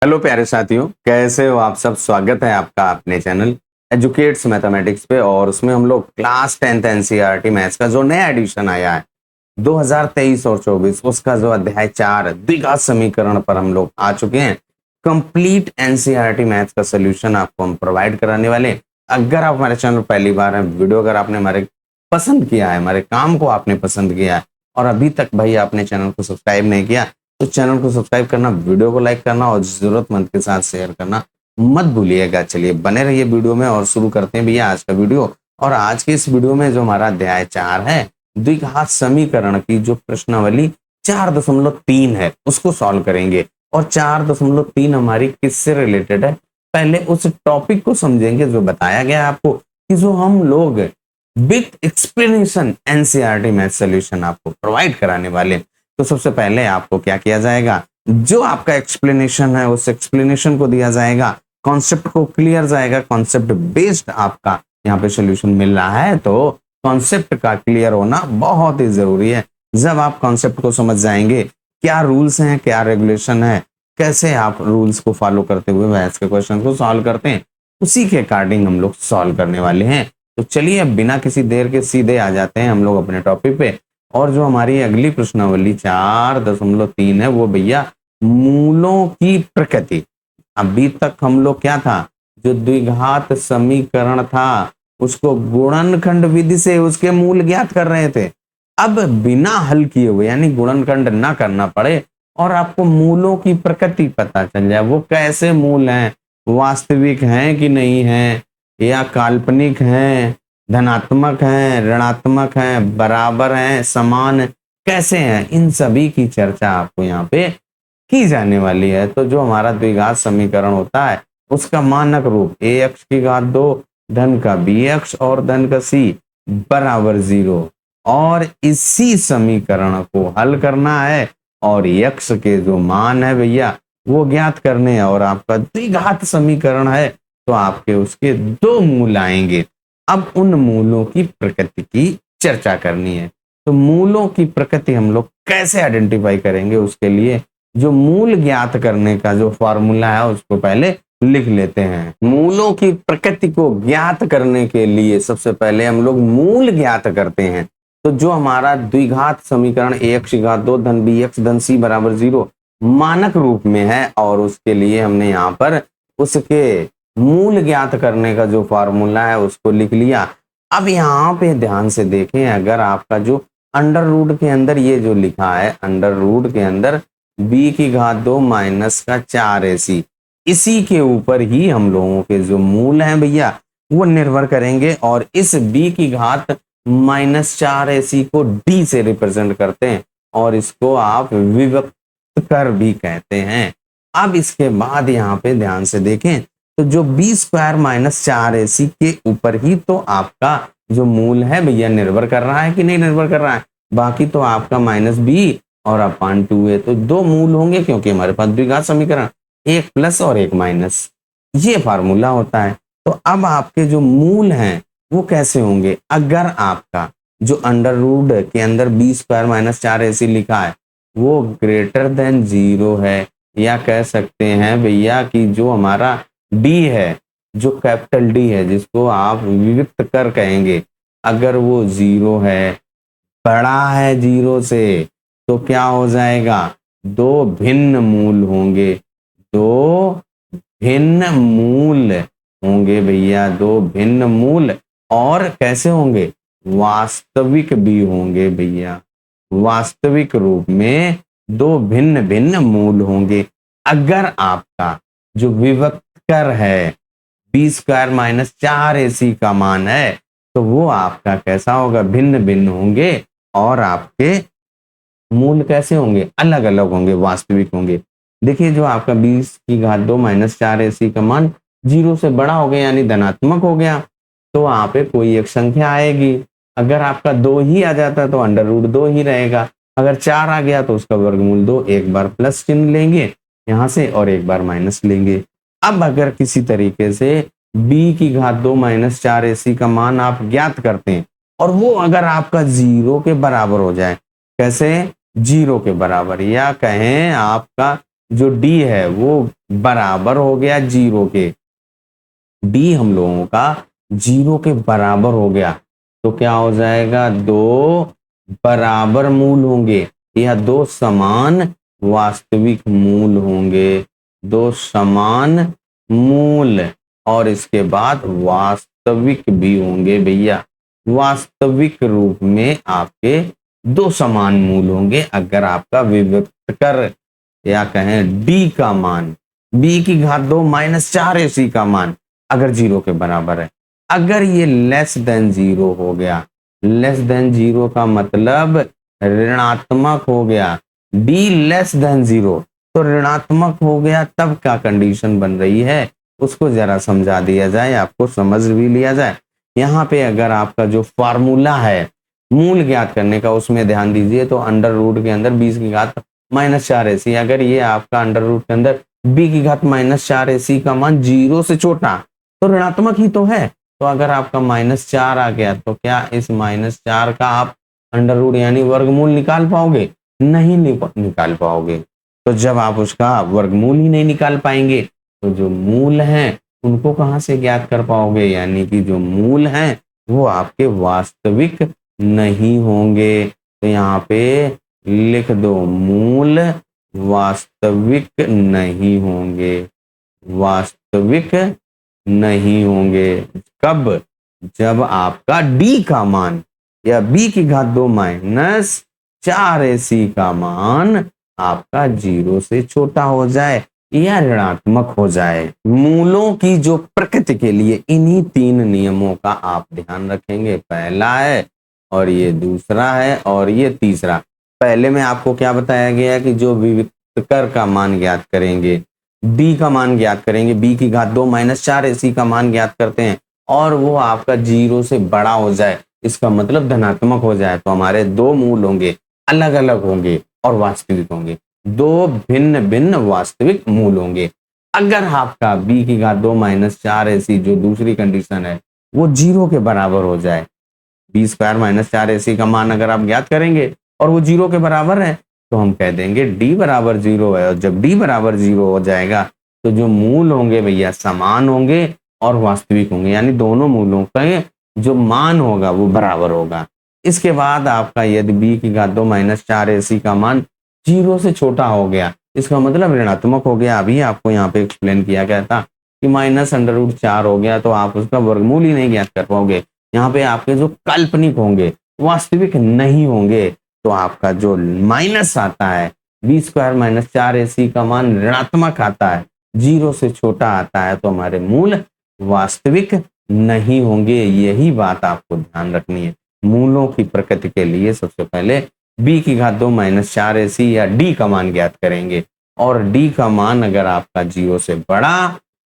Hello प्यारे साथियों, कैसे हो आप सब। स्वागत है आपका अपने चैनल एजुकेट्स मैथमेटिक्स पे। और उसमें हम लोग क्लास 10th एनसीईआरटी मैथ्स का जो नया एडिशन आया है 2023 और 24, उसका जो अध्याय 4 द्विघात समीकरण पर हम लोग आ चुके हैं। कंप्लीट एनसीईआरटी मैथ्स का सोल्यूशन आपको हम प्रोवाइड कराने वाले हैं। अगर आप हमारे चैनल पहली बार हैं, वीडियो अगर आपने हमारे पसंद किया है, हमारे काम को आपने पसंद किया है और अभी तक भाई आपने चैनल को सब्सक्राइब नहीं किया, तो चैनल को सब्सक्राइब करना, वीडियो को लाइक करना और जरूरतमंद के साथ शेयर करना मत भूलिएगा। चलिए बने रहिए वीडियो में और शुरू करते हैं भैया आज का वीडियो। और आज के इस वीडियो में जो हमारा अध्याय 4 है, द्विघात समीकरण की जो प्रश्नावली 4.3 है उसको सॉल्व करेंगे। और 4.3 हमारी किससे रिलेटेड है, पहले उस टॉपिक को समझेंगे जो बताया गया है आपको, कि जो हम लोग with explanation NCERT math solution आपको प्रोवाइड कराने वाले। तो सबसे पहले आपको क्या किया जाएगा, जो आपका एक्सप्लेनेशन है उस एक्सप्लेनेशन को दिया जाएगा, कॉन्सेप्ट को क्लियर जाएगा, कॉन्सेप्ट बेस्ड आपका यहाँ पे सॉल्यूशन मिल रहा है। तो कॉन्सेप्ट का क्लियर होना बहुत ही जरूरी है। जब आप कॉन्सेप्ट को समझ जाएंगे, क्या रूल्स हैं, क्या रेगुलेशन है, कैसे आप रूल्स को फॉलो करते हुए मैथ्स के क्वेश्चन को सॉल्व करते हैं, उसी के अकॉर्डिंग हम लोग सॉल्व करने वाले हैं। तो चलिए अब बिना किसी देर के सीधे आ जाते हैं हम लोग अपने टॉपिक पे। और जो हमारी अगली प्रश्नावली 4.3 है वो भैया मूलों की प्रकृति। अभी तक हम लोग क्या था, जो द्विघात समीकरण था उसको गुणनखंड विधि से उसके मूल ज्ञात कर रहे थे। अब बिना हल किए हुए, यानी गुणनखंड ना करना पड़े और आपको मूलों की प्रकृति पता चल जाए, वो कैसे मूल हैं, वास्तविक हैं कि नहीं है, या काल्पनिक हैं, धनात्मक हैं, ऋणात्मक हैं, बराबर हैं, समान कैसे हैं, इन सभी की चर्चा आपको यहाँ पे की जाने वाली है। तो जो हमारा द्विघात समीकरण होता है उसका मानक रूप ax की घात 2 धन का bx और धन का c बराबर 0, और इसी समीकरण को हल करना है और x के जो मान है भैया वो ज्ञात करने हैं। और आपका द्विघात समीकरण है तो आपके उसके दो मूल आएंगे। अब उन मूलों की प्रकृति की चर्चा करनी है। तो मूलों की प्रकृति हम लोग कैसे आइडेंटिफाई करेंगे, उसके लिए जो मूल ज्ञात करने का जो फॉर्मूला है उसको पहले लिख लेते हैं। मूलों की प्रकृति को ज्ञात करने के लिए सबसे पहले हम लोग मूल ज्ञात करते हैं। तो जो हमारा द्विघात समीकरण ax की घात 2 धन bx धन c बराबर 0 मानक रूप में है, और उसके लिए हमने यहाँ पर उसके मूल ज्ञात करने का जो फॉर्मूला है उसको लिख लिया। अब यहाँ पे ध्यान से देखें, अगर आपका जो अंडर रूट के अंदर ये जो लिखा है, अंडर रूट के अंदर b की घात 2 माइनस का 4ac, इसी के ऊपर ही हम लोगों के जो मूल हैं भैया वो निर्भर करेंगे। और इस b की घात -4ac को d से रिप्रेजेंट करते हैं और इसको आप विभक्त कर भी कहते हैं। अब इसके बाद यहाँ पे ध्यान से देखें, तो जो b² - 4ac के ऊपर ही तो आपका जो मूल है भैया निर्भर कर रहा है कि नहीं निर्भर कर रहा है। बाकी तो आपका -b और अपान 2 है, तो दो मूल होंगे क्योंकि हमारे पास द्विघात समीकरण एक प्लस और एक माइनस, ये फार्मूला होता है। तो अब आपके जो मूल हैं वो कैसे होंगे, अगर आपका जो अंडर रूट के अंदर b² - 4ac लिखा है वो ग्रेटर देन 0 है, या कह सकते हैं भैया कि जो हमारा d है, जो कैपिटल D है जिसको आप विविक्त कर कहेंगे, अगर वो 0 है, बड़ा है 0 से, तो क्या हो जाएगा, दो भिन्न मूल होंगे, दो भिन्न मूल होंगे भैया, दो भिन्न मूल। और कैसे होंगे, वास्तविक भी होंगे भैया, वास्तविक रूप में दो भिन्न भिन्न मूल होंगे। अगर आपका जो विभक्त कर है b² - 4ac का मान है तो वो आपका कैसा होगा, भिन्न भिन्न होंगे, और आपके मूल कैसे होंगे, अलग अलग होंगे, वास्तविक होंगे। देखिए जो आपका 20 की घात 2 - 4ac का मान 0 से बड़ा हो गया यानी धनात्मक हो गया, तो वहां पे कोई एक संख्या आएगी। अगर आपका 2 ही आ जाता है तो अंडर रूट 2 ही रहेगा। अगर 4 आ गया तो उसका वर्गमूल 2, एक बार प्लस चिन्ह लेंगे यहां से और एक बार माइनस लेंगे। अब अगर किसी तरीके से b की घात 2 - 4ac का मान आप ज्ञात करते हैं और वो अगर आपका 0 के बराबर हो जाए, कैसे, 0 के बराबर, या कहें आपका जो डी है वो बराबर हो गया जीरो के, डी हम लोगों का जीरो के बराबर हो गया, तो क्या हो जाएगा, दो बराबर मूल होंगे या दो समान वास्तविक मूल होंगे, दो समान मूल, और इसके बाद वास्तविक भी होंगे भैया, वास्तविक रूप में आपके दो समान मूल होंगे अगर आपका विभक्त कर या कहें डी का मान, बी की घात 2 माइनस 4ac का मान अगर जीरो के बराबर है। अगर ये लेस देन जीरो हो गया, लेस देन जीरो का मतलब ऋणात्मक हो गया, डी लेस देन जीरो तो ऋणात्मक हो गया, तब क्या कंडीशन बन रही है उसको जरा समझा दिया जाए, आपको समझ भी लिया जाए। यहाँ पे अगर आपका जो फॉर्मूला है मूल ज्ञात करने का उसमें ध्यान दीजिए, तो अंडर रूट के अंदर 20 की घात माइनस 4ac, अगर ये आपका अंडर रूट के अंदर b की घात माइनस 4ac का मान जीरो से छोटा तो ऋणात्मक ही तो है, तो अगर आपका -4 आ गया तो क्या इस -4 का आप अंडर रूट यानी वर्गमूल निकाल पाओगे? नहीं निकाल पाओगे। तो जब आप उसका वर्गमूल ही नहीं निकाल पाएंगे तो जो मूल हैं उनको कहां से ज्ञात कर पाओगे, यानी कि जो मूल हैं वो आपके वास्तविक नहीं होंगे। तो यहाँ पे लिख दो, मूल वास्तविक नहीं होंगे, वास्तविक नहीं होंगे। कब? जब आपका डी का मान या बी की घात 2 माइनस 4ac का मान आपका जीरो से छोटा हो जाए या ऋणात्मक हो जाए। मूलों की जो प्रकृति के लिए इन्हीं तीन नियमों का आप ध्यान रखेंगे, पहला है और ये दूसरा है और ये तीसरा। पहले में आपको क्या बताया गया कि जो विविक्तकर का मान ज्ञात करेंगे, डी का मान ज्ञात करेंगे, बी की घात 2 माइनस 4ac का मान ज्ञात करते हैं और वो आपका जीरो से बड़ा हो जाए, इसका मतलब धनात्मक हो जाए, तो हमारे दो मूल होंगे, अलग अलग होंगे और वास्तविक होंगे, दो भिन्न भिन्न वास्तविक मूल होंगे। अगर आपका b की घात 2 माइनस 4ac जो दूसरी कंडीशन है वो जीरो के बराबर हो जाए, b स्क्वायर माइनस 4ac का मान अगर आप ज्ञात करेंगे और वो जीरो के बराबर है तो हम कह देंगे d बराबर जीरो है, और जब d बराबर जीरो हो जाएगा तो जो मूल होंगे भैया समान होंगे और वास्तविक होंगे, यानी दोनों मूलों का जो मान होगा वो बराबर होगा। इसके बाद आपका यदि b की घात 2 माइनस 4ac का मान जीरो से छोटा हो गया, इसका मतलब ऋणात्मक हो गया। अभी आपको यहाँ पे एक्सप्लेन किया गया था कि माइनस अंडर रूट 4 हो गया तो आप उसका वर्गमूल ही नहीं ज्ञात कर पाओगे। यहाँ पे आपके जो काल्पनिक होंगे वास्तविक नहीं होंगे, तो आपका जो माइनस आता है बी स्क्वायर माइनस 4ac का मान ऋणात्मक आता है, जीरो से छोटा आता है, तो हमारे मूल वास्तविक नहीं होंगे। यही बात आपको ध्यान रखनी है। मूलों की प्रकृति के लिए सबसे पहले b की घात 2 माइनस 4ac या d का मान ज्ञात करेंगे, और d का मान अगर आपका जीरो से बड़ा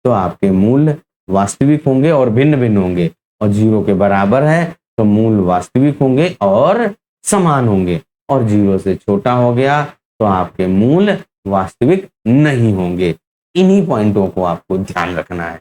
तो आपके मूल वास्तविक होंगे और भिन्न भिन्न होंगे, और जीरो के बराबर है तो मूल वास्तविक होंगे और समान होंगे, और जीरो से छोटा हो गया तो आपके मूल वास्तविक नहीं होंगे। इन्हीं पॉइंटों को आपको ध्यान रखना है।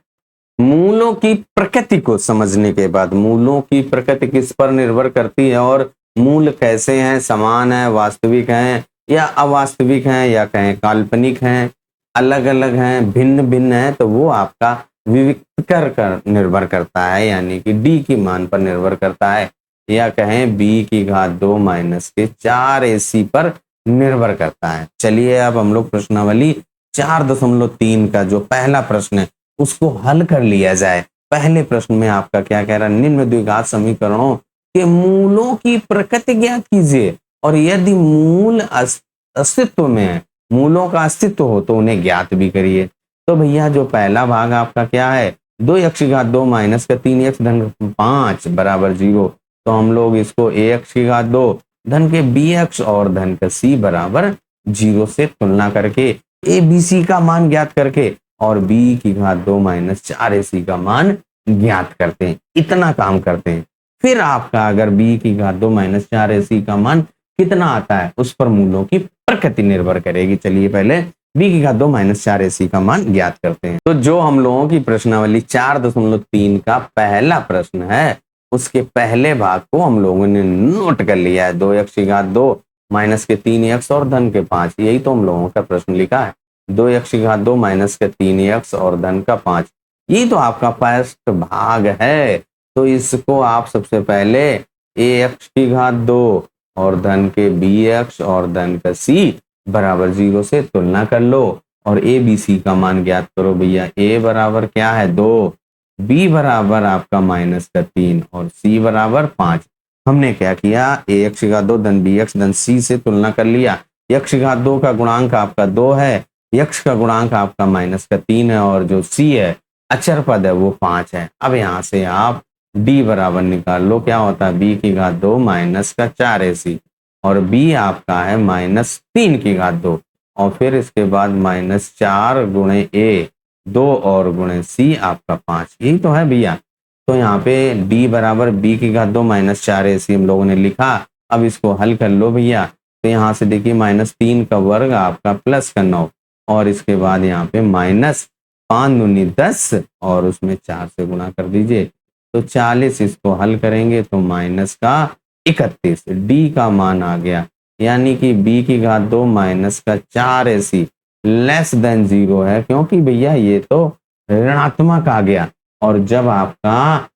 मूलों की प्रकृति को समझने के बाद, मूलों की प्रकृति किस पर निर्भर करती है और मूल कैसे हैं, समान है, वास्तविक हैं या अवास्तविक हैं या कहें काल्पनिक हैं, अलग अलग हैं, भिन्न भिन्न हैं, तो वो आपका विविक्तकर कर निर्भर करता है, यानी कि डी की मान पर निर्भर करता है, या कहें b की घात 2 माइनस के 4ac पर निर्भर करता है। चलिए अब हम लोग प्रश्नावली 4.3 का जो पहला प्रश्न है उसको हल कर लिया जाए। पहले प्रश्न में आपका क्या कह रहा है, निम्न द्विघात समीकरणों के मूलों की प्रकृति ज्ञात कीजिए, और यदि मूल अस्तित्व में है, मूलों का अस्तित्व हो तो उन्हें ज्ञात भी करिए। तो भैया जो पहला भाग आपका क्या है, 2x की घात 2 माइनस का 3x धन 5 बराबर 0, तो हम लोग इसको ax की घात 2 धन के bx और धन का c बराबर 0 से तुलना करके a b c का मान ज्ञात करके और b की घात 2 माइनस 4ac का मान ज्ञात करते हैं। इतना काम करते हैं। फिर आपका अगर b की घात 2 माइनस 4ac का मान कितना आता है उस पर मूलों की प्रकृति निर्भर करेगी। चलिए पहले b की घात 2 माइनस 4ac का मान ज्ञात करते हैं। तो जो हम लोगों की प्रश्नावली 4.3 का पहला प्रश्न है उसके पहले भाग को हम लोगों ने नोट कर लिया है, 2x की घात 2 माइनस के 3x और धन के 5, यही तो हम लोगों का प्रश्न लिखा है। 2x⁻2 माइनस का 3x और धन का 5। ये तो आपका फर्स्ट भाग है। तो इसको आप सबसे पहले ax⁻2 और धन के bx और धन का c बराबर 0 से तुलना कर लो और a b c का मान ज्ञात करो भैया। a बराबर क्या है 2, b बराबर आपका माइनस का 3 और c बराबर 5। हमने क्या किया, ax⁻2 धन bx धन c से तुलना कर लिया। x⁻2 का गुणांक आपका 2 है, x का गुणांक आपका माइनस का 3 है और जो c है अचर पद है वो 5 है। अब यहाँ से आप d बराबर निकाल लो, क्या होता है b⁻2 माइनस का 4ac और b आपका है -3⁻2 और फिर इसके बाद -4 गुणे a 2 और गुणे c आपका 5। यही तो है भैया। तो यहाँ पे d बराबर b⁻2 माइनस 4ac हम लोगों ने लिखा। अब इसको हल कर लो भैया। तो यहाँ से देखिए -3 का वर्ग आपका प्लस का 9 और इसके बाद यहाँ पे -5 दूनी 10 और उसमें 4 से गुणा कर दीजिए तो 40। इसको हल करेंगे तो माइनस का 31 डी का मान आ गया, यानी कि b⁻2 माइनस का 4ac लेस देन 0 है, क्योंकि भैया ये तो ऋणात्मक आ गया। और जब आपका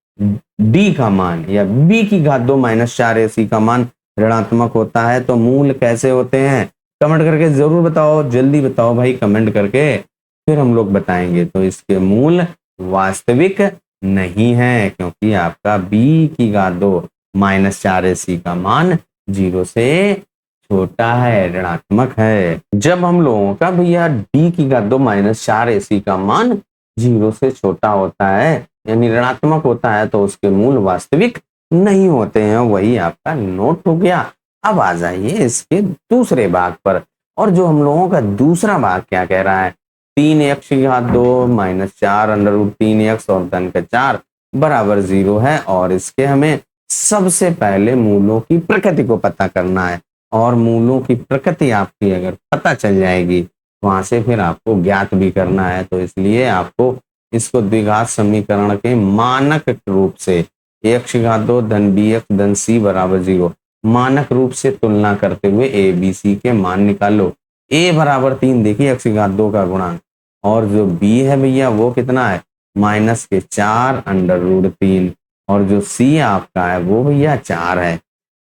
d का मान या b⁻2 माइनस 4ac का मान ऋणात्मक होता है तो मूल कैसे होते हैं, कमेंट करके जरूर बताओ, जल्दी बताओ भाई कमेंट करके, फिर हम लोग बताएंगे। तो इसके मूल वास्तविक नहीं है, क्योंकि आपका b⁻2 माइनस 4ac का मान 0 से छोटा है, ऋणात्मक है। जब हम लोगों का भैया d⁻2 माइनस 4ac का मान 0 से छोटा होता है यानी ऋणात्मक होता है तो उसके मूल वास्तविक नहीं होते हैं। वही आपका नोट हो गया। अब आ जाइए इसके दूसरे भाग पर, और जो हम लोगों का दूसरा भाग क्या कह रहा है, 3x⁻2 माइनस 4√3x और धन का 4 बराबर 0 है और इसके हमें सबसे पहले मूलों की प्रकृति को पता करना है। और मूलों की प्रकृति आपकी अगर पता चल जाएगी वहां से फिर आपको ज्ञात भी करना है। तो इसलिए आपको इसको द्विघात समीकरण के मानक रूप से x⁻2 धन bx धन c बराबर 0 मानक रूप से तुलना करते हुए a b c के मान निकालो। a बराबर 3 देखिए x⁻2 का गुणांक, और जो b है भैया वो कितना है -4√3 और जो c आपका है वो भैया 4 है।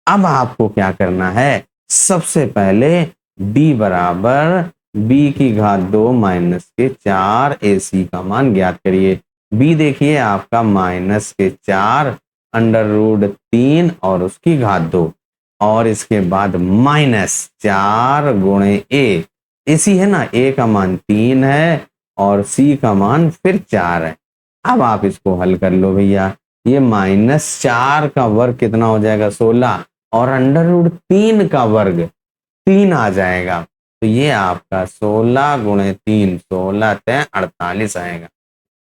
अब आपको क्या करना है, सबसे पहले d बराबर b⁻2 माइनस के 4ac का मान ज्ञात करिए। b देखिए आपका -4√3 और उसकी घात 2 और इसके बाद -4 गुणे a, इसी है ना, a का मान 3 है और c का मान फिर 4 है। अब आप इसको हल कर लो भैया। ये -4 का वर्ग कितना हो जाएगा 16 और √3 का वर्ग 3 आ जाएगा। तो ये आपका 16 गुणे 3 16 × 48 आएगा।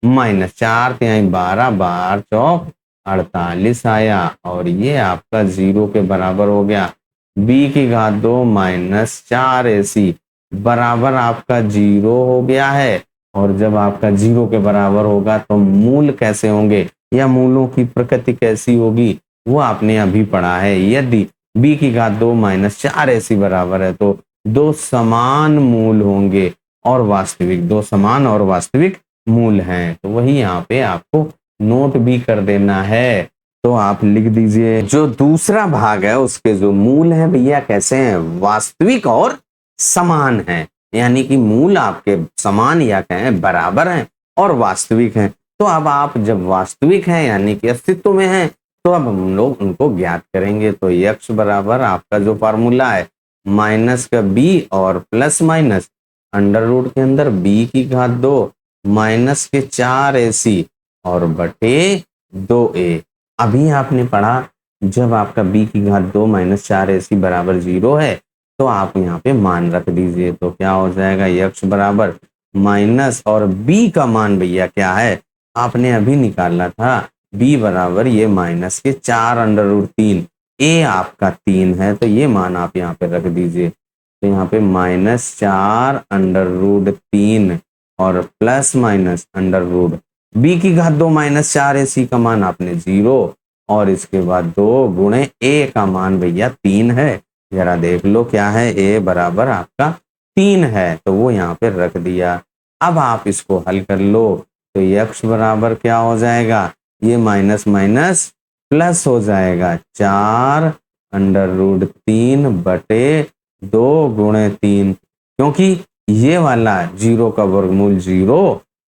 -4 × 12 12 चौक 48 आया और ये आपका 0 के बराबर हो गया। b⁻2 माइनस 4ac बराबर आपका 0 हो गया है। और जब आपका 0 के बराबर होगा तो मूल कैसे होंगे या मूलों की प्रकृति कैसी होगी वो आपने अभी पढ़ा है। यदि b⁻2 माइनस 4ac बराबर है तो दो समान मूल होंगे और वास्तविक, दो समान और वास्तविक मूल हैं। तो वही यहाँ पे आपको नोट भी कर देना है। तो आप लिख दीजिए जो दूसरा भाग है उसके जो मूल है भैया कैसे हैं, वास्तविक और समान हैं, यानी कि मूल आपके समान या कहें बराबर हैं और वास्तविक हैं। तो अब आप जब वास्तविक हैं यानी कि अस्तित्व में हैं तो अब हम लोग उनको ज्ञात करेंगे। तो x बराबर आपका जो फार्मूला है माइनस का b और प्लस माइनस अंडर रूट के अंदर b⁻2 माइनस के 4ac और बटे 2a। अभी आपने पढ़ा जब आपका b⁻2 माइनस 4ac बराबर 0 है तो आप यहाँ पे मान रख दीजिए। तो क्या हो जाएगा, x बराबर माइनस और b का मान भैया क्या है आपने अभी निकाला था, b बराबर ये माइनस के 4√3, a आपका 3 है तो ये मान आप यहाँ पे रख दीजिए। तो यहाँ पे -4√3 और plus minus under root b⁻2 minus 4ac का मान आपने 0 और इसके बाद 2 गुणे a का मान भैया 3 है। जरा देख लो क्या है, a बराबर आपका 3 है तो वो यहाँ पे रख दिया। अब आप इसको हल कर लो तो x बराबर क्या हो जाएगा, ये माइनस माइनस प्लस हो जाएगा 4 अंडर रूट 3 बटे 2 गुणे 3, क्योंकि ये वाला 0 का वर्गमूल 0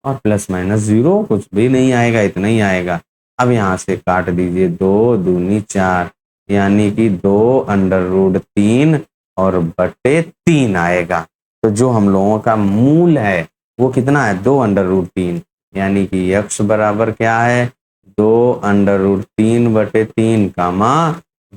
और प्लस माइनस 0 कुछ भी नहीं आएगा, इतना ही आएगा। अब यहाँ से काट दीजिए, 2 दूनी 4 यानी कि 2 अंडर रूट 3 और बटे 3 आएगा। तो जो हम लोगों का मूल है वो कितना है, 2 अंडर रूट 3, यानी कि x बराबर क्या है, 2 अंडर रूट 3 बटे 3 कामा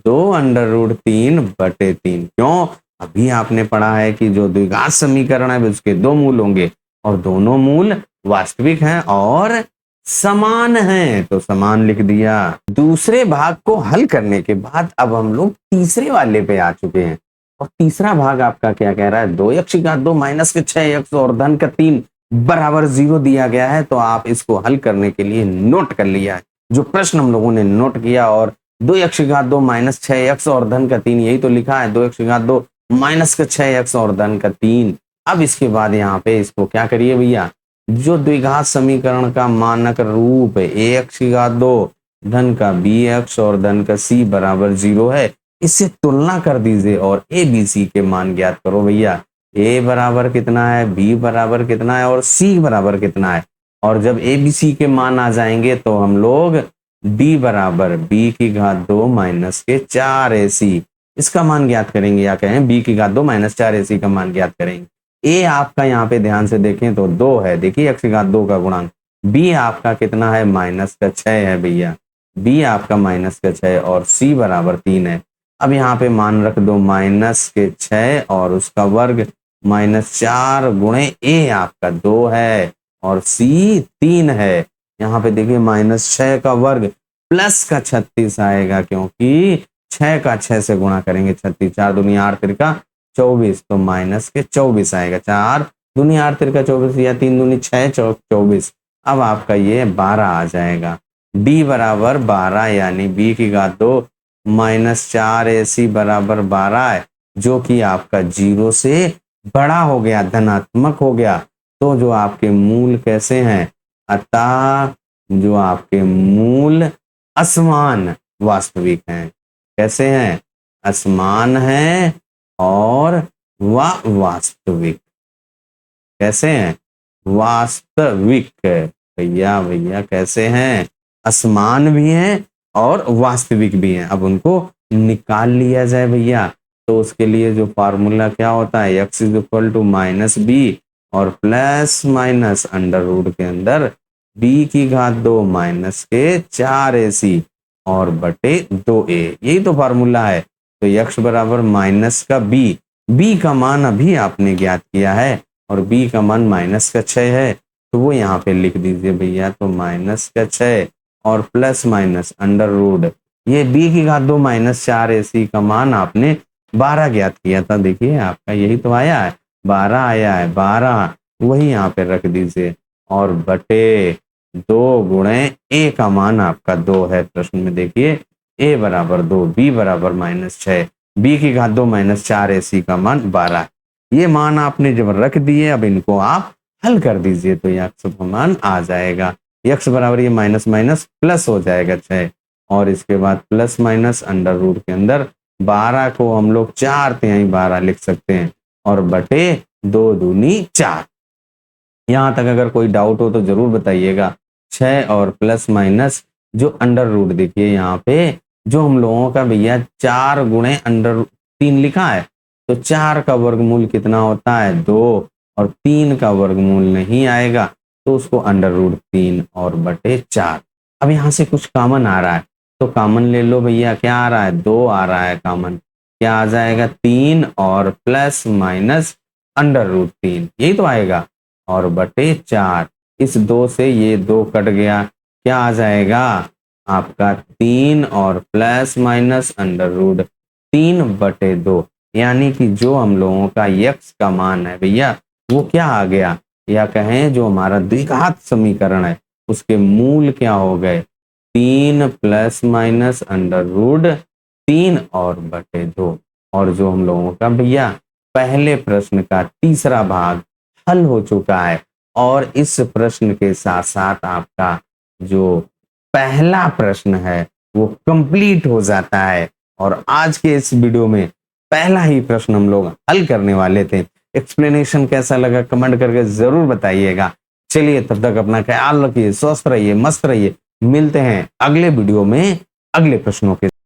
2 अंडर रूट 3 बटे 3। क्यों, अभी आपने पढ़ा है कि जो द्विघात समीकरण है उसके दो मूल होंगे और दोनों मूल वास्तविक हैं और समान हैं, तो समान लिख दिया। दूसरे भाग को हल करने के बाद अब हम लोग तीसरे वाले पे आ चुके हैं और तीसरा भाग आपका क्या कह रहा है, 2x घात 2 माइनस के 6x और धन का 3 बराबर 0 दिया गया है। तो आप इसको हल करने के लिए नोट कर लिया है जो प्रश्न हम लोगों ने नोट किया, और 2x घात 2 माइनस 6x और धन का 3 यही तो लिखा है, 2x घात 2 माइनस का 6x और धन का 3। अब इसके बाद यहाँ पे इसको क्या करिए भैया, जो द्विघात समीकरण का मानक रूप है ax की घात 2 धन का bx और धन का c बराबर 0 है, इससे तुलना कर दीजिए और a b c के मान ज्ञात करो भैया। a बराबर कितना है, b बराबर कितना है और c बराबर कितना है। और जब a b c के मान आ जाएंगे तो हम लोग b बराबर b की घात 2 माइनस के 4ac इसका मान ज्ञात करेंगे, या कहें b की घात 2 माइनस 4ac का मान ज्ञात करेंगे। a आपका यहाँ पे ध्यान से देखें तो 2 है, देखिए x की घात 2 का गुणांक। b आपका कितना है, माइनस का 6 है भैया, b आपका माइनस का 6 और c बराबर 3 है। अब यहाँ पे मान रख दो माइनस के 6 और उसका वर्ग माइनस 4 गुणे a आपका 2 है और c 3 है। यहाँ पे देखिए माइनस 6 का वर्ग प्लस का 36 आएगा, क्योंकि 6 का 6 से गुणा करेंगे 36, 4 दूनी 8 तिरका 24 तो माइनस के 24 आएगा, 4 दूनी 8 तिरका 24 या 3 दूनी 6 24। अब आपका ये 12 आ जाएगा। d बराबर 12 यानी b की घात 2 माइनस 4ac बराबर 12 है, जो कि आपका 0 से बड़ा हो गया, धनात्मक हो गया। तो जो आपके मूल कैसे हैं, अतः जो आपके मूल असमान वास्तविक हैं। कैसे हैं, असमान हैं और वास्तविक। कैसे हैं, वास्तविक। भैया भैया कैसे हैं, असमान भी हैं और वास्तविक भी हैं। अब उनको निकाल लिया जाए भैया, तो उसके लिए जो फार्मूला क्या होता है, x is equal to minus B और प्लस माइनस अंडर रूट के अंदर b की घात 2 माइनस के 4ac और बटे 2a, यही तो फार्मूला है। तो x बराबर माइनस का b का मान अभी आपने ज्ञात किया है और b का मान माइनस का 6 है, तो वो यहाँ पे लिख दीजिए भैया। तो माइनस का 6 और प्लस माइनस अंडर रूट, ये b की घात 2 माइनस 4ac का मान आपने 12 ज्ञात किया था, देखिए आपका यही तो आया है, 12 आया है, 12 वही यहाँ पे रख दीजिए और बटे 2 गुणे a का मान आपका 2 है प्रश्न में, देखिए a बराबर 2, b बराबर माइनस 6, b की घात 2 माइनस 4ac का मान 12। ये मान आपने जब रख दिए, अब इनको आप हल कर दीजिए तो यह का मान आ जाएगा। x बराबर ये माइनस माइनस प्लस हो जाएगा 6 और इसके बाद प्लस माइनस अंडर रूट के अंदर 12 को हम लोग 4 12 लिख सकते हैं और बटे 2 दूनी 4। यहाँ तक अगर कोई डाउट हो तो जरूर बताइएगा। 6 और प्लस माइनस जो अंडर रूट देखिए यहाँ पे जो हम लोगों का भैया 4 गुणे अंडर 3 लिखा है, तो 4 का वर्गमूल कितना होता है, 2 और 3 का वर्गमूल नहीं आएगा तो उसको अंडर रूट 3 और बटे 4। अब यहाँ से कुछ कॉमन आ रहा है तो कॉमन ले लो भैया, क्या आ रहा है, 2 आ रहा है कॉमन, क्या आ जाएगा 3 और प्लस माइनस अंडर रूट 3 यही तो आएगा और बटे 4। इस 2 से ये 2 कट गया, क्या आ जाएगा आपका 3 और प्लस माइनस अंडर रूट 3 बटे 2, यानी कि जो हम लोगों का x का मान है भैया वो क्या आ गया, या कहें जो हमारा द्विघात समीकरण है उसके मूल क्या हो गए, 3 प्लस माइनस अंडर रूट 3 और बटे 2। और जो हम लोगों का भैया पहले प्रश्न का तीसरा भाग हल हो चुका है और इस प्रश्न के साथ साथ आपका जो पहला प्रश्न है वो कंप्लीट हो जाता है। और आज के इस वीडियो में पहला ही प्रश्न हम लोग हल करने वाले थे। एक्सप्लेनेशन कैसा लगा कमेंट करके जरूर बताइएगा। चलिए तब तक अपना ख्याल रखिए, स्वस्थ रहिए, मस्त रहिए। मिलते हैं अगले वीडियो में अगले प्रश्नों के